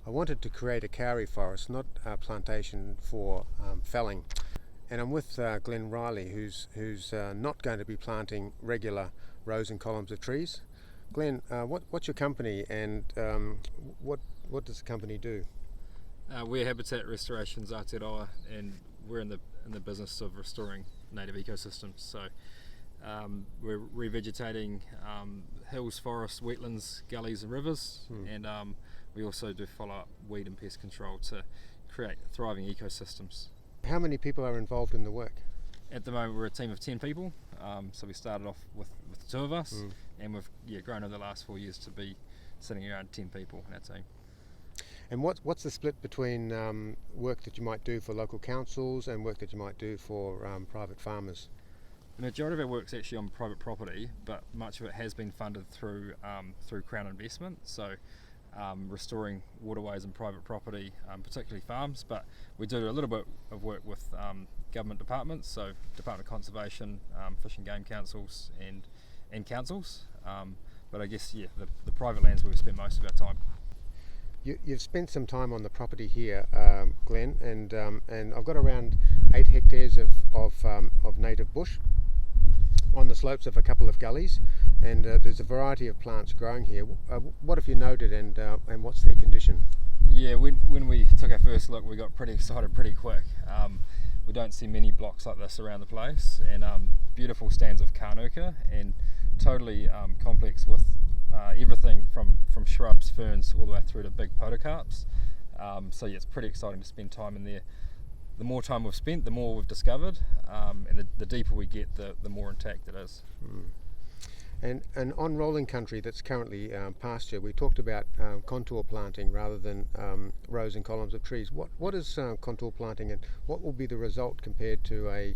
I wanted to create a kauri forest, not a plantation for felling. And I'm with Glen Riley, who's not going to be planting regular rows and columns of trees. Glen, what's your company, and what does the company do? We're Habitat Restorations Aotearoa, and we're in the business of restoring native ecosystems. So we're revegetating hills, forests, wetlands, gullies and rivers, and we also do follow-up weed and pest control to create thriving ecosystems. How many people are involved in the work? At the moment we're a team of 10 people, so we started off with the two of us, and we've grown over the last 4 years to be sitting around 10 people in our team. And what's the split between work that you might do for local councils and work that you might do for private farmers? The majority of our work is actually on private property, but much of it has been funded through Crown investment. So restoring waterways and private property, particularly farms, but we do a little bit of work with government departments, so Department of Conservation, Fish and Game Councils and councils, but I guess the private lands where we spend most of our time. You've spent some time on the property here, Glen, and I've got around 8 hectares of native bush on the slopes of a couple of gullies, and there's a variety of plants growing here. What have you noted, and what's their condition? Yeah, when we took our first look, we got pretty excited pretty quick. We don't see many blocks like this around the place, and beautiful stands of Kanuka, and totally complex with everything from shrubs, ferns, all the way through to big podocarps. So yeah, it's pretty exciting to spend time in there. The more time we've spent, the more we've discovered, and the deeper we get, the more intact it is. And on rolling country that's currently pasture, we talked about contour planting rather than rows and columns of trees. What is contour planting, and what will be the result compared to a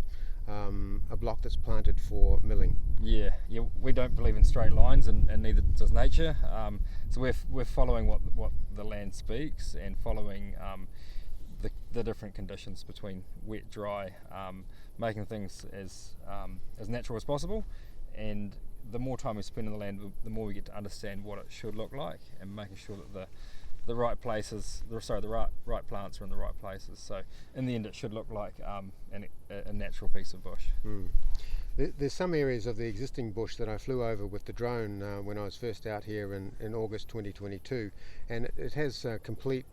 block that's planted for milling? Yeah, we don't believe in straight lines, and neither does nature. So we're following what the land speaks, and following the different conditions between wet, dry, making things as natural as possible. And the more time we spend on the land, the more we get to understand what it should look like, and making sure that the right places, the right plants are in the right places. So in the end, it should look like a natural piece of bush. There's some areas of the existing bush that I flew over with the drone when I was first out here in August 2022, and it has complete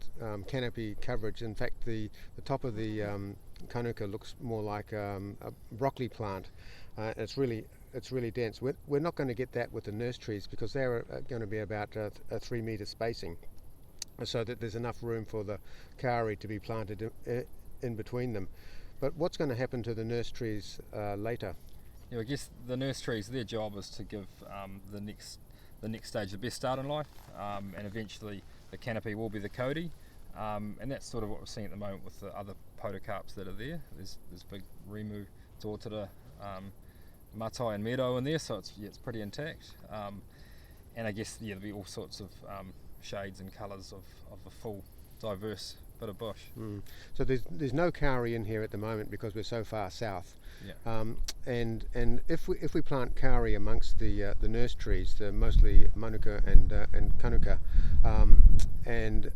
canopy coverage. In fact, the top of the Kanuka looks more like a broccoli plant. It's really dense. We're not going to get that with the nurse trees, because they're going to be about a 3 metre spacing, so that there's enough room for the kauri to be planted in between them. But what's going to happen to the nurse trees later? I guess the nurse trees, their job is to give the next stage the best start in life, and eventually the canopy will be the Kauri, and that's sort of what we're seeing at the moment with the other podocarps that are there. There's big Rimu, Tōtara, Matai and Meadow in there, so it's pretty intact, and I guess there'll be all sorts of shades and colours of a full diverse bit of bush. So there's no kauri in here at the moment because we're so far south. Yeah. And if we plant kauri amongst the nurse trees, mostly manuka and kanuka, and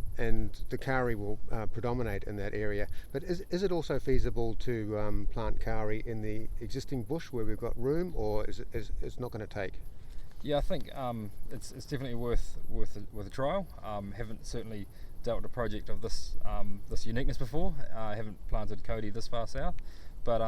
the kauri will predominate in that area. But is it also feasible to plant kauri in the existing bush where we've got room, or is it's not going to take? Yeah, I think it's definitely worth a trial. Haven't certainly dealt with a project of this uniqueness before. I haven't planted Kauri this far south, but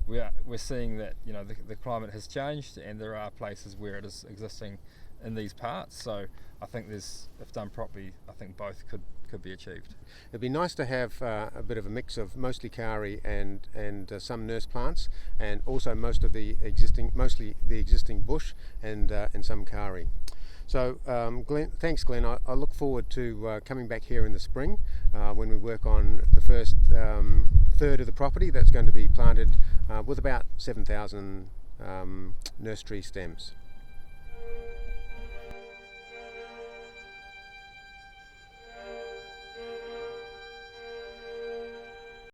we're seeing that the climate has changed, and there are places where it is existing in these parts. So I think if done properly, I think both could be achieved. It'd be nice to have a bit of a mix of mostly kauri and some nurse plants, and also mostly the existing bush and some kauri. So Glen, thanks Glen. I look forward to coming back here in the spring when we work on the first third of the property that's going to be planted with about 7,000 nursery stems.